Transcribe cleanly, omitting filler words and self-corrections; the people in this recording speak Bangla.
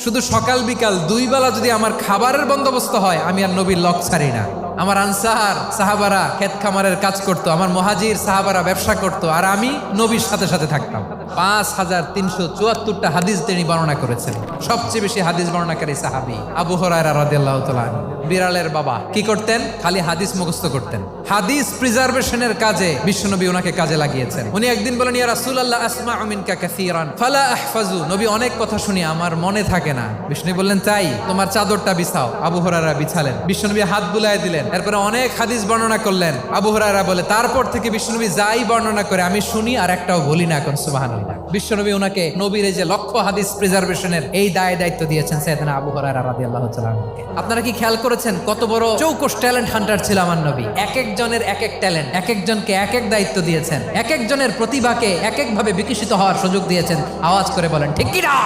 শুধু সকাল বিকাল দুই বেলা যদি আমার খাবারের বন্দোবস্ত হয়, আমি আর নবীর লক ছাড়ি না। আমার আনসার সাহাবারা ক্ষেত খামারের কাজ করত, আমার মুহাজির সাহাবারা ব্যবসা করত, আর আমি নবীর সাথে সাথে থাকতাম। 5374টা হাদিস তিনি বর্ণনা করেছেন। সবচেয়ে বেশি হাদিস বর্ণনাকারী সাহাবী আবু হুরায়রা রাদিয়াল্লাহু তাআলা আনহু। বিড়ালের বাবা কি করতেন? খালি হাদিস মুখস্থ করতেন। হাদিস প্রিজার্ভেশনের কাজে বিশ্বনবী ওনাকে কাজে লাগিয়েছেন। উনি একদিন বলেন, ইয়া রাসূলুল্লাহ আসমাউ মিনকা কাসীরান ফালা আহফাজু। নবী, অনেক কথা শুনি, আমার মনে থাকে না। বিষ্ণু বললেন, তাই তোমার চাদরটা বিছাও। আবু হুরায়রা বিছালেন। বিশ্বনবী হাত বুলায় দিলেন। এরপরে অনেক হাদিস বর্ণনা করলেন। আবু হুরায়রা বলে, তারপর থেকে বিশ্বনবী যাই বর্ণনা করে আমি শুনি আর একটাও বলি না। এখন সুবহানাল্লাহ। বিশ্বনবী ওনাকে নবীর এই যে লক্ষ হাদিস প্রিজার্ভেশনের এই দায়িত্ব দিয়েছেন সাইয়েদনা আবু হুরায়রা রাদিয়াল্লাহু তাআলা আনহুকে। আপনারা কি খেয়াল করেছেন কত বড় চৌকস ট্যালেন্ট হান্টার ছিল আমার নবী? এক একজনের এক এক ট্যালেন্ট, এক একজনকে এক এক দায়িত্ব দিয়েছেন, এক একজনের প্রতিভাকে এক একভাবে বিকশিত হওয়ার সুযোগ দিয়েছেন। আওয়াজ করে বলেন ঠিক কি না?